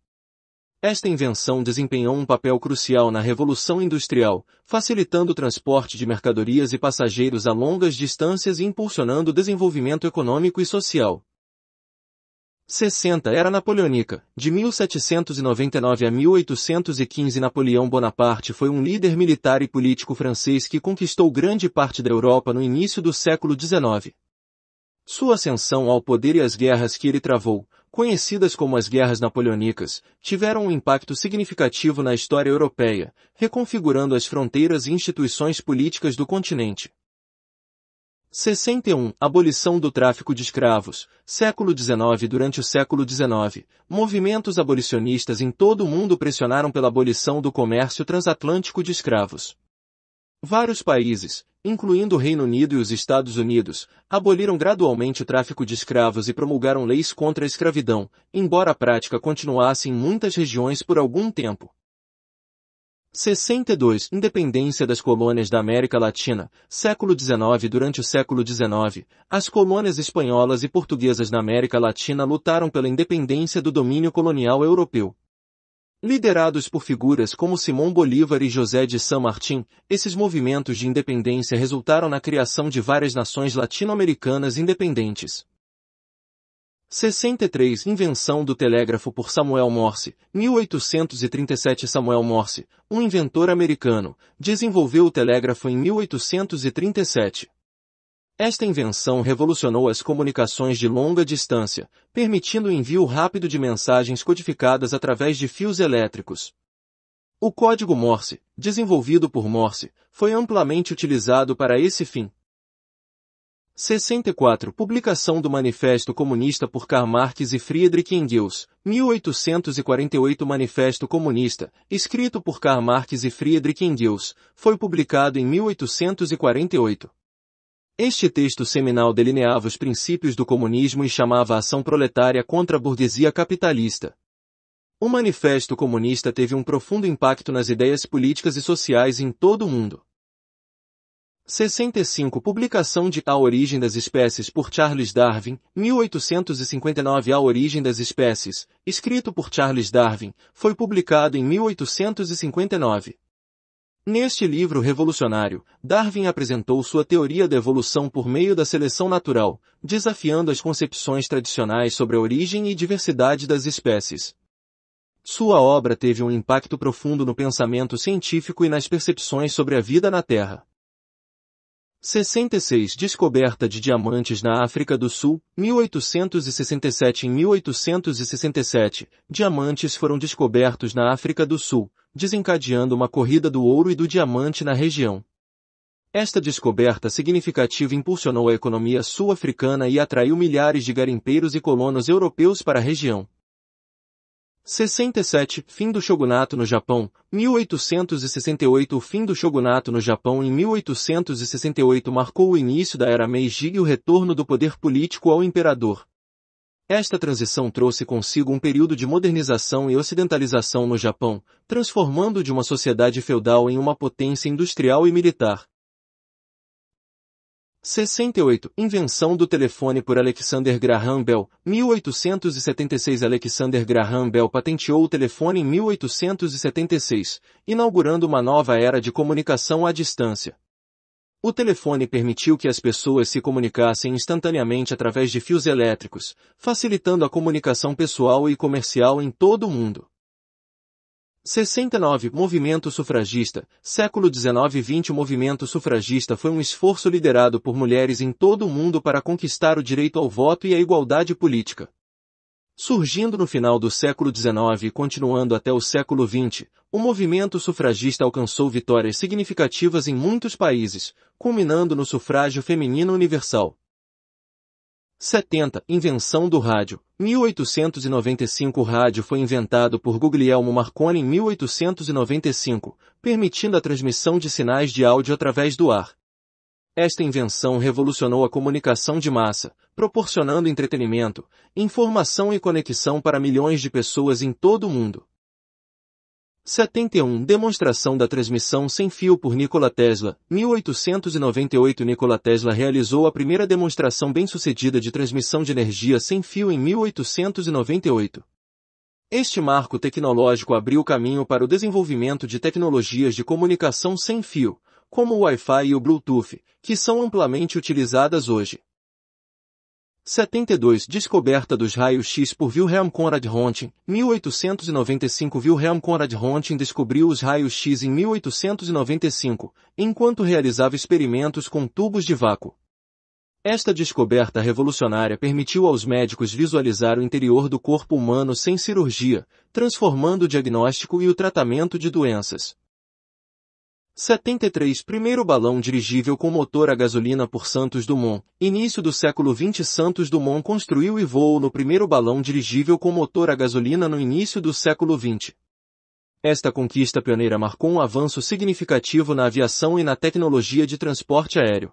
Speaker 1: Esta invenção desempenhou um papel crucial na Revolução Industrial, facilitando o transporte de mercadorias e passageiros a longas distâncias e impulsionando o desenvolvimento econômico e social. 60. Era Napoleônica, de 1799 a 1815. Napoleão Bonaparte foi um líder militar e político francês que conquistou grande parte da Europa no início do século XIX. Sua ascensão ao poder e as guerras que ele travou, conhecidas como as Guerras Napoleônicas, tiveram um impacto significativo na história europeia, reconfigurando as fronteiras e instituições políticas do continente. 61. Abolição do tráfico de escravos, século XIX. Durante o século XIX, movimentos abolicionistas em todo o mundo pressionaram pela abolição do comércio transatlântico de escravos. Vários países, incluindo o Reino Unido e os Estados Unidos, aboliram gradualmente o tráfico de escravos e promulgaram leis contra a escravidão, embora a prática continuasse em muitas regiões por algum tempo. 62. Independência das colônias da América Latina, século XIX. Durante o século XIX, as colônias espanholas e portuguesas na América Latina lutaram pela independência do domínio colonial europeu. Liderados por figuras como Simón Bolívar e José de San Martín, esses movimentos de independência resultaram na criação de várias nações latino-americanas independentes. 63. Invenção do telégrafo por Samuel Morse, 1837. Samuel Morse, um inventor americano, desenvolveu o telégrafo em 1837. Esta invenção revolucionou as comunicações de longa distância, permitindo o envio rápido de mensagens codificadas através de fios elétricos. O código Morse, desenvolvido por Morse, foi amplamente utilizado para esse fim. 64. Publicação do Manifesto Comunista por Karl Marx e Friedrich Engels, 1848. Manifesto Comunista, escrito por Karl Marx e Friedrich Engels, foi publicado em 1848. Este texto seminal delineava os princípios do comunismo e chamava a ação proletária contra a burguesia capitalista. O Manifesto Comunista teve um profundo impacto nas ideias políticas e sociais em todo o mundo. 65. Publicação de A Origem das Espécies por Charles Darwin, 1859. A Origem das Espécies, escrito por Charles Darwin, foi publicado em 1859. Neste livro revolucionário, Darwin apresentou sua teoria da evolução por meio da seleção natural, desafiando as concepções tradicionais sobre a origem e diversidade das espécies. Sua obra teve um impacto profundo no pensamento científico e nas percepções sobre a vida na Terra. 66. Descoberta de diamantes na África do Sul, 1867. Em 1867, diamantes foram descobertos na África do Sul, desencadeando uma corrida do ouro e do diamante na região. Esta descoberta significativa impulsionou a economia sul-africana e atraiu milhares de garimpeiros e colonos europeus para a região. 67. Fim do shogunato no Japão, 1868. O fim do shogunato no Japão em 1868 marcou o início da era Meiji e o retorno do poder político ao imperador. Esta transição trouxe consigo um período de modernização e ocidentalização no Japão, transformando de uma sociedade feudal em uma potência industrial e militar. 68. Invenção do telefone por Alexander Graham Bell, 1876. Alexander Graham Bell patenteou o telefone em 1876, inaugurando uma nova era de comunicação à distância. O telefone permitiu que as pessoas se comunicassem instantaneamente através de fios elétricos, facilitando a comunicação pessoal e comercial em todo o mundo. 69. Movimento sufragista, século XIX e XX. O movimento sufragista foi um esforço liderado por mulheres em todo o mundo para conquistar o direito ao voto e a igualdade política. Surgindo no final do século XIX e continuando até o século XX, o movimento sufragista alcançou vitórias significativas em muitos países, culminando no sufrágio feminino universal. 70. Invenção do rádio. 1895. O rádio foi inventado por Guglielmo Marconi em 1895, permitindo a transmissão de sinais de áudio através do ar. Esta invenção revolucionou a comunicação de massa, proporcionando entretenimento, informação e conexão para milhões de pessoas em todo o mundo. 71. Demonstração da transmissão sem fio por Nikola Tesla. 1898. Nikola Tesla realizou a primeira demonstração bem-sucedida de transmissão de energia sem fio em 1898. Este marco tecnológico abriu o caminho para o desenvolvimento de tecnologias de comunicação sem fio, como o Wi-Fi e o Bluetooth, que são amplamente utilizadas hoje. 72. Descoberta dos raios-x por Wilhelm Conrad Röntgen. 1895. Wilhelm Conrad Röntgen descobriu os raios-x em 1895, enquanto realizava experimentos com tubos de vácuo. Esta descoberta revolucionária permitiu aos médicos visualizar o interior do corpo humano sem cirurgia, transformando o diagnóstico e o tratamento de doenças. 73. Primeiro balão dirigível com motor a gasolina por Santos Dumont. Início do século XX. Santos Dumont construiu e voou no primeiro balão dirigível com motor a gasolina no início do século XX. Esta conquista pioneira marcou um avanço significativo na aviação e na tecnologia de transporte aéreo.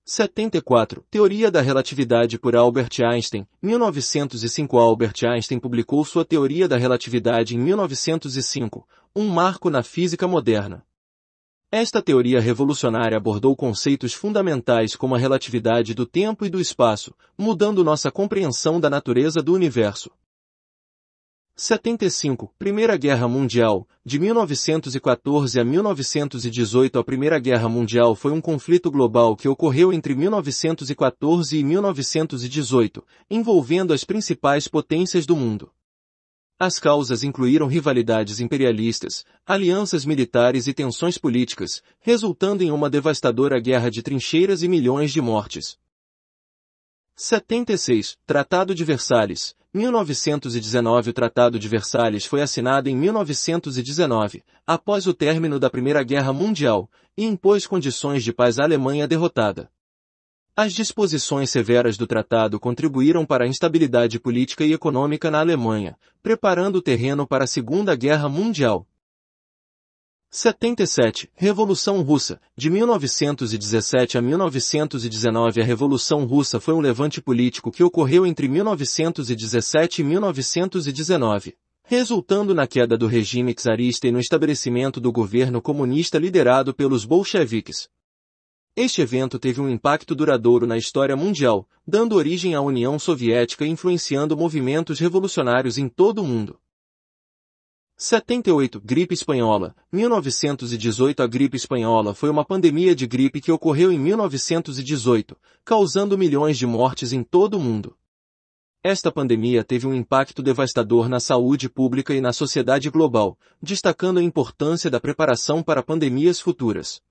Speaker 1: 74. Teoria da relatividade por Albert Einstein. 1905. Albert Einstein publicou sua teoria da relatividade em 1905, um marco na física moderna. Esta teoria revolucionária abordou conceitos fundamentais como a relatividade do tempo e do espaço, mudando nossa compreensão da natureza do universo. 75. Primeira Guerra Mundial. De 1914 a 1918. A Primeira Guerra Mundial foi um conflito global que ocorreu entre 1914 e 1918, envolvendo as principais potências do mundo. As causas incluíram rivalidades imperialistas, alianças militares e tensões políticas, resultando em uma devastadora guerra de trincheiras e milhões de mortes. 76. Tratado de Versalhes. 1919. O Tratado de Versalhes foi assinado em 1919, após o término da Primeira Guerra Mundial, e impôs condições de paz à Alemanha derrotada. As disposições severas do tratado contribuíram para a instabilidade política e econômica na Alemanha, preparando o terreno para a Segunda Guerra Mundial. 77. Revolução Russa. De 1917 a 1919. A Revolução Russa foi um levante político que ocorreu entre 1917 e 1919, resultando na queda do regime czarista e no estabelecimento do governo comunista liderado pelos bolcheviques. Este evento teve um impacto duradouro na história mundial, dando origem à União Soviética e influenciando movimentos revolucionários em todo o mundo. 78. Gripe espanhola. 1918. A gripe espanhola foi uma pandemia de gripe que ocorreu em 1918, causando milhões de mortes em todo o mundo. Esta pandemia teve um impacto devastador na saúde pública e na sociedade global, destacando a importância da preparação para pandemias futuras.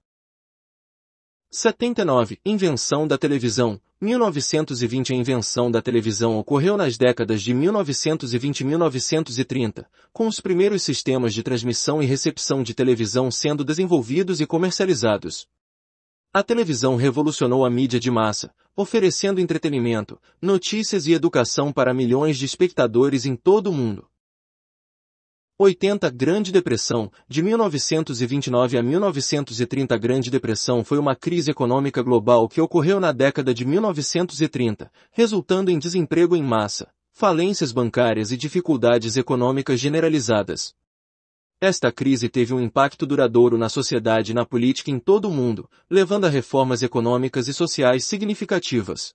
Speaker 1: 79. Invenção da televisão. 1920. A invenção da televisão ocorreu nas décadas de 1920 e 1930, com os primeiros sistemas de transmissão e recepção de televisão sendo desenvolvidos e comercializados. A televisão revolucionou a mídia de massa, oferecendo entretenimento, notícias e educação para milhões de espectadores em todo o mundo. 80. Grande Depressão. De 1929 a 1930. A Grande Depressão foi uma crise econômica global que ocorreu na década de 1930, resultando em desemprego em massa, falências bancárias e dificuldades econômicas generalizadas. Esta crise teve um impacto duradouro na sociedade e na política em todo o mundo, levando a reformas econômicas e sociais significativas.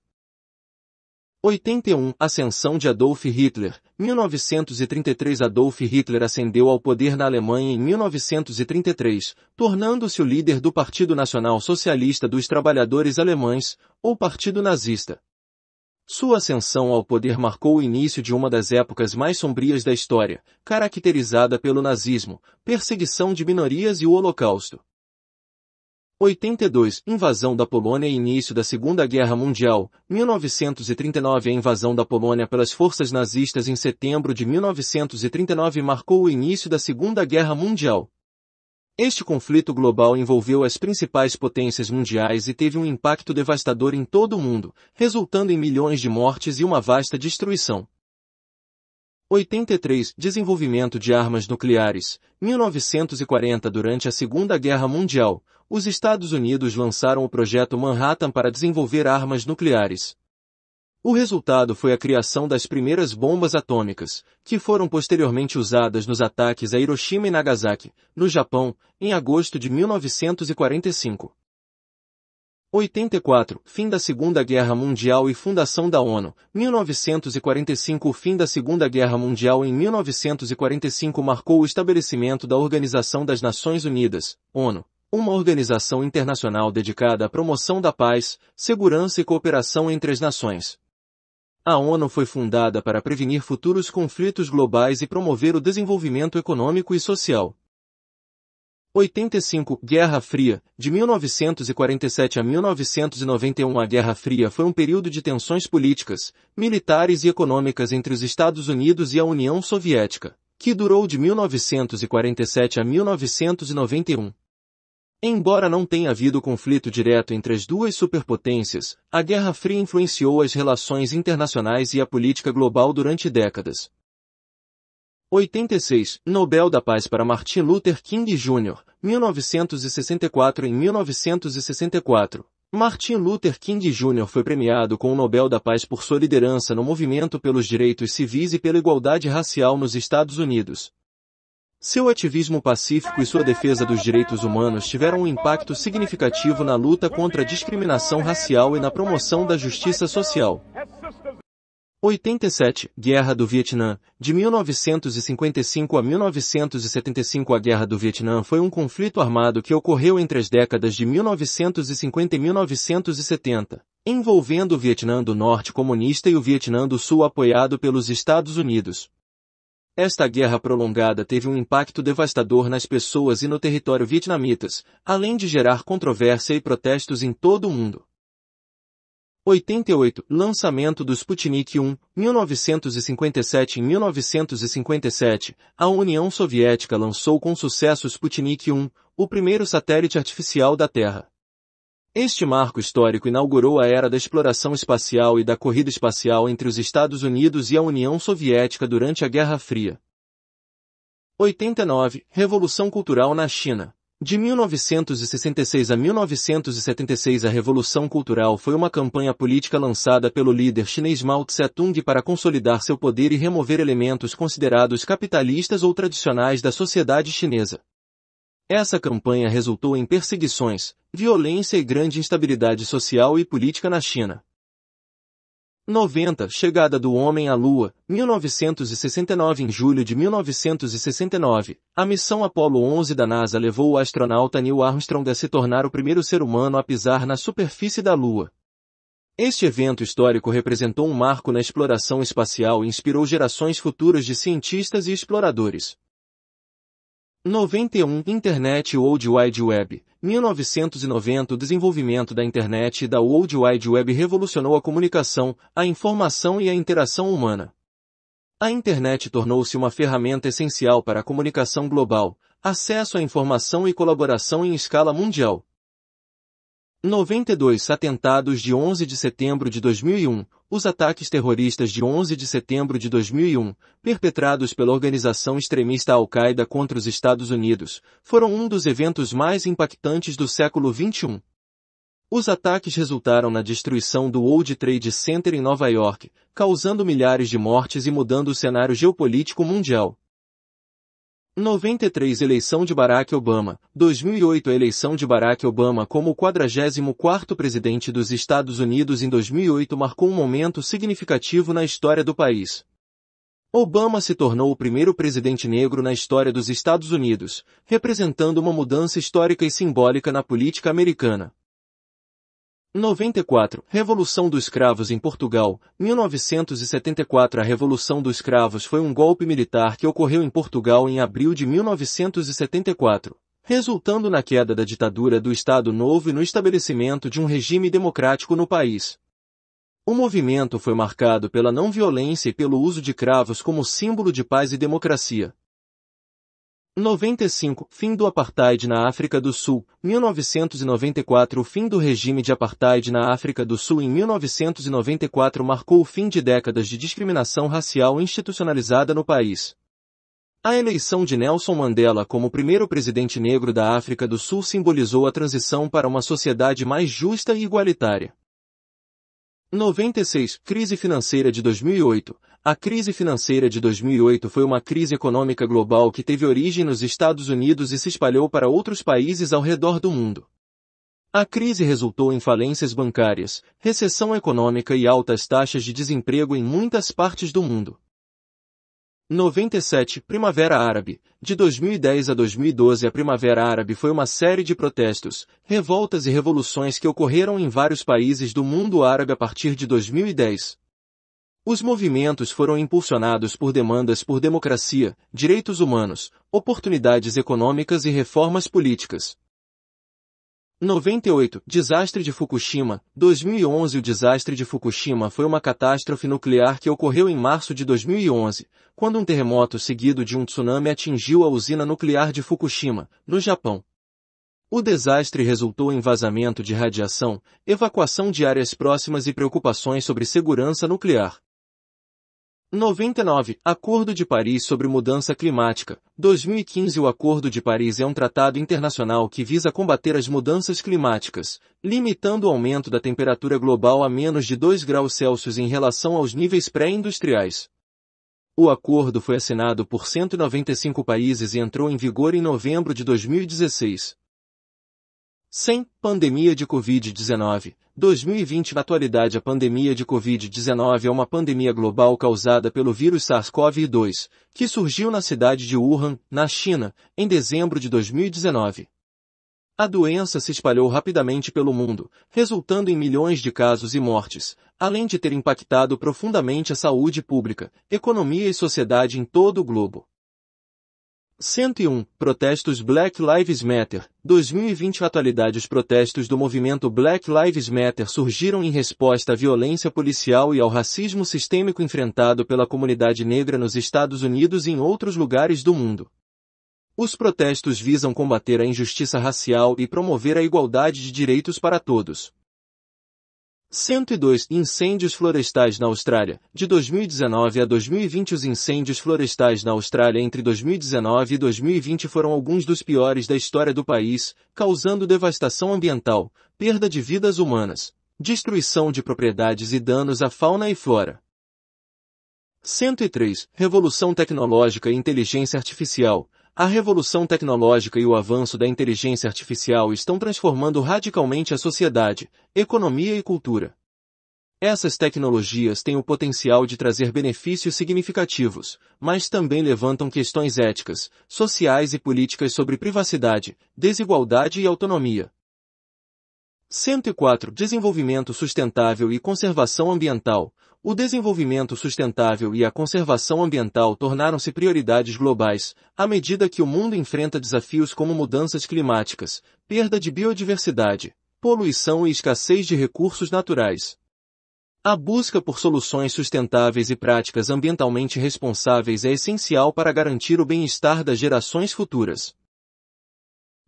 Speaker 1: 81. Ascensão de Adolf Hitler. 1933. Adolf Hitler ascendeu ao poder na Alemanha em 1933, tornando-se o líder do Partido Nacional Socialista dos Trabalhadores Alemães, ou Partido Nazista. Sua ascensão ao poder marcou o início de uma das épocas mais sombrias da história, caracterizada pelo nazismo, perseguição de minorias e o Holocausto. 82. Invasão da Polônia e início da Segunda Guerra Mundial. 1939. A invasão da Polônia pelas forças nazistas em setembro de 1939 marcou o início da Segunda Guerra Mundial. Este conflito global envolveu as principais potências mundiais e teve um impacto devastador em todo o mundo, resultando em milhões de mortes e uma vasta destruição. 83. Desenvolvimento de armas nucleares. 1940. Durante a Segunda Guerra Mundial, os Estados Unidos lançaram o Projeto Manhattan para desenvolver armas nucleares. O resultado foi a criação das primeiras bombas atômicas, que foram posteriormente usadas nos ataques a Hiroshima e Nagasaki, no Japão, em agosto de 1945. 84. Fim da Segunda Guerra Mundial e fundação da ONU. 1945. O fim da Segunda Guerra Mundial em 1945 marcou o estabelecimento da Organização das Nações Unidas, ONU, uma organização internacional dedicada à promoção da paz, segurança e cooperação entre as nações. A ONU foi fundada para prevenir futuros conflitos globais e promover o desenvolvimento econômico e social. 85. Guerra Fria. De 1947 a 1991. A Guerra Fria foi um período de tensões políticas, militares e econômicas entre os Estados Unidos e a União Soviética, que durou de 1947 a 1991. Embora não tenha havido conflito direto entre as duas superpotências, a Guerra Fria influenciou as relações internacionais e a política global durante décadas. 86. Nobel da Paz para Martin Luther King Jr., 1964. Em 1964, Martin Luther King Jr. foi premiado com o Nobel da Paz por sua liderança no movimento pelos direitos civis e pela igualdade racial nos Estados Unidos. Seu ativismo pacífico e sua defesa dos direitos humanos tiveram um impacto significativo na luta contra a discriminação racial e na promoção da justiça social. 87. Guerra do Vietnã. De 1955 a 1975. A Guerra do Vietnã foi um conflito armado que ocorreu entre as décadas de 1950 e 1970, envolvendo o Vietnã do Norte comunista e o Vietnã do Sul apoiado pelos Estados Unidos. Esta guerra prolongada teve um impacto devastador nas pessoas e no território vietnamitas, além de gerar controvérsia e protestos em todo o mundo. 88. Lançamento do Sputnik 1, 1957. Em 1957, a União Soviética lançou com sucesso o Sputnik 1, o primeiro satélite artificial da Terra. Este marco histórico inaugurou a era da exploração espacial e da corrida espacial entre os Estados Unidos e a União Soviética durante a Guerra Fria. 89. Revolução Cultural na China. De 1966 a 1976. A Revolução Cultural foi uma campanha política lançada pelo líder chinês Mao Tse-tung para consolidar seu poder e remover elementos considerados capitalistas ou tradicionais da sociedade chinesa. Essa campanha resultou em perseguições, violência e grande instabilidade social e política na China. 90. Chegada do Homem à Lua, 1969. Em julho de 1969, a missão Apollo 11 da NASA levou o astronauta Neil Armstrong a se tornar o primeiro ser humano a pisar na superfície da Lua. Este evento histórico representou um marco na exploração espacial e inspirou gerações futuras de cientistas e exploradores. 91. Internet e World Wide Web. 1990. O desenvolvimento da Internet e da World Wide Web revolucionou a comunicação, a informação e a interação humana. A Internet tornou-se uma ferramenta essencial para a comunicação global, acesso à informação e colaboração em escala mundial. 92. Atentados de 11 de setembro de 2001. Os ataques terroristas de 11 de setembro de 2001, perpetrados pela organização extremista Al-Qaeda contra os Estados Unidos, foram um dos eventos mais impactantes do século XXI. Os ataques resultaram na destruição do World Trade Center em Nova York, causando milhares de mortes e mudando o cenário geopolítico mundial. 93 Eleição de Barack Obama. 2008 A eleição de Barack Obama como o 44º presidente dos Estados Unidos em 2008 marcou um momento significativo na história do país. Obama se tornou o primeiro presidente negro na história dos Estados Unidos, representando uma mudança histórica e simbólica na política americana. 94. Revolução dos Cravos em Portugal. 1974 A Revolução dos Cravos foi um golpe militar que ocorreu em Portugal em abril de 1974, resultando na queda da ditadura do Estado Novo e no estabelecimento de um regime democrático no país. O movimento foi marcado pela não violência e pelo uso de cravos como símbolo de paz e democracia. 95. Fim do Apartheid na África do Sul. 1994 O fim do regime de Apartheid na África do Sul em 1994 marcou o fim de décadas de discriminação racial institucionalizada no país. A eleição de Nelson Mandela como primeiro presidente negro da África do Sul simbolizou a transição para uma sociedade mais justa e igualitária. 96. Crise financeira de 2008. A crise financeira de 2008 foi uma crise econômica global que teve origem nos Estados Unidos e se espalhou para outros países ao redor do mundo. A crise resultou em falências bancárias, recessão econômica e altas taxas de desemprego em muitas partes do mundo. 97. Primavera Árabe. De 2010 a 2012 a Primavera Árabe foi uma série de protestos, revoltas e revoluções que ocorreram em vários países do mundo árabe a partir de 2010. Os movimentos foram impulsionados por demandas por democracia, direitos humanos, oportunidades econômicas e reformas políticas. 98. Desastre de Fukushima. 2011 O desastre de Fukushima foi uma catástrofe nuclear que ocorreu em março de 2011, quando um terremoto seguido de um tsunami atingiu a usina nuclear de Fukushima, no Japão. O desastre resultou em vazamento de radiação, evacuação de áreas próximas e preocupações sobre segurança nuclear. 99. Acordo de Paris sobre Mudança Climática. 2015 O Acordo de Paris é um tratado internacional que visa combater as mudanças climáticas, limitando o aumento da temperatura global a menos de 2 graus Celsius em relação aos níveis pré-industriais. O acordo foi assinado por 195 países e entrou em vigor em novembro de 2016. 100. Pandemia de Covid-19. 2020 Na atualidade a pandemia de Covid-19 é uma pandemia global causada pelo vírus SARS-CoV-2, que surgiu na cidade de Wuhan, na China, em dezembro de 2019. A doença se espalhou rapidamente pelo mundo, resultando em milhões de casos e mortes, além de ter impactado profundamente a saúde pública, economia e sociedade em todo o globo. 101. Protestos Black Lives Matter. 2020 Na atualidade os protestos do movimento Black Lives Matter surgiram em resposta à violência policial e ao racismo sistêmico enfrentado pela comunidade negra nos Estados Unidos e em outros lugares do mundo. Os protestos visam combater a injustiça racial e promover a igualdade de direitos para todos. 102. Incêndios florestais na Austrália. De 2019 a 2020 os incêndios florestais na Austrália entre 2019 e 2020 foram alguns dos piores da história do país, causando devastação ambiental, perda de vidas humanas, destruição de propriedades e danos à fauna e flora. 103. Revolução tecnológica e inteligência artificial. A revolução tecnológica e o avanço da inteligência artificial estão transformando radicalmente a sociedade, economia e cultura. Essas tecnologias têm o potencial de trazer benefícios significativos, mas também levantam questões éticas, sociais e políticas sobre privacidade, desigualdade e autonomia. 104. Desenvolvimento sustentável e conservação ambiental. O desenvolvimento sustentável e a conservação ambiental tornaram-se prioridades globais, à medida que o mundo enfrenta desafios como mudanças climáticas, perda de biodiversidade, poluição e escassez de recursos naturais. A busca por soluções sustentáveis e práticas ambientalmente responsáveis é essencial para garantir o bem-estar das gerações futuras.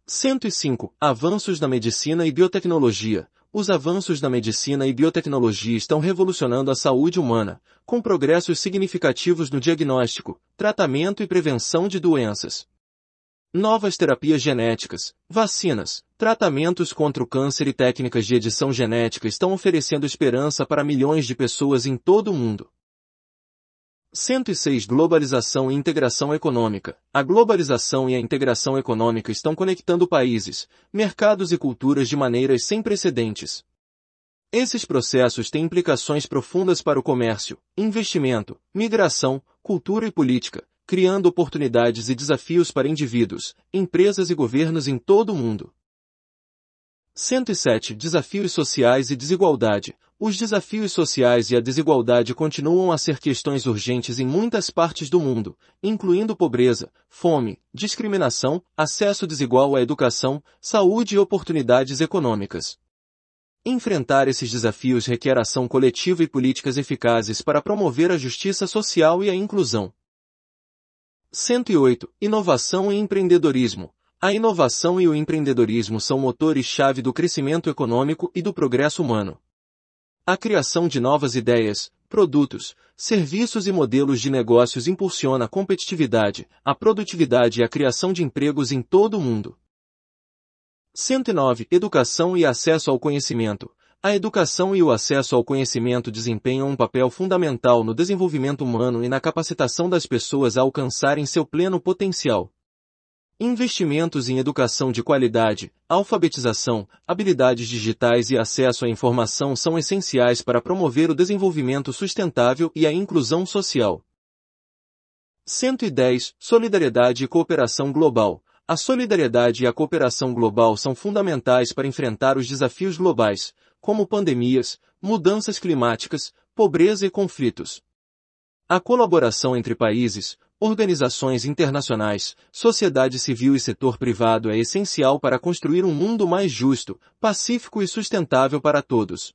Speaker 1: 105. Avanços na medicina e biotecnologia. Os avanços na medicina e biotecnologia estão revolucionando a saúde humana, com progressos significativos no diagnóstico, tratamento e prevenção de doenças. Novas terapias genéticas, vacinas, tratamentos contra o câncer e técnicas de edição genética estão oferecendo esperança para milhões de pessoas em todo o mundo. 106 Globalização e integração econômica. A globalização e a integração econômica estão conectando países, mercados e culturas de maneiras sem precedentes. Esses processos têm implicações profundas para o comércio, investimento, migração, cultura e política, criando oportunidades e desafios para indivíduos, empresas e governos em todo o mundo. 107 Desafios sociais e desigualdade. Os desafios sociais e a desigualdade continuam a ser questões urgentes em muitas partes do mundo, incluindo pobreza, fome, discriminação, acesso desigual à educação, saúde e oportunidades econômicas. Enfrentar esses desafios requer ação coletiva e políticas eficazes para promover a justiça social e a inclusão. 108 Inovação e empreendedorismo. A inovação e o empreendedorismo são motores-chave do crescimento econômico e do progresso humano. A criação de novas ideias, produtos, serviços e modelos de negócios impulsiona a competitividade, a produtividade e a criação de empregos em todo o mundo. 109 Educação e acesso ao conhecimento. A educação e o acesso ao conhecimento desempenham um papel fundamental no desenvolvimento humano e na capacitação das pessoas a alcançarem seu pleno potencial. Investimentos em educação de qualidade, alfabetização, habilidades digitais e acesso à informação são essenciais para promover o desenvolvimento sustentável e a inclusão social. 110 Solidariedade e cooperação global. A solidariedade e a cooperação global são fundamentais para enfrentar os desafios globais, como pandemias, mudanças climáticas, pobreza e conflitos. A colaboração entre países, organizações internacionais, sociedade civil e setor privado é essencial para construir um mundo mais justo, pacífico e sustentável para todos.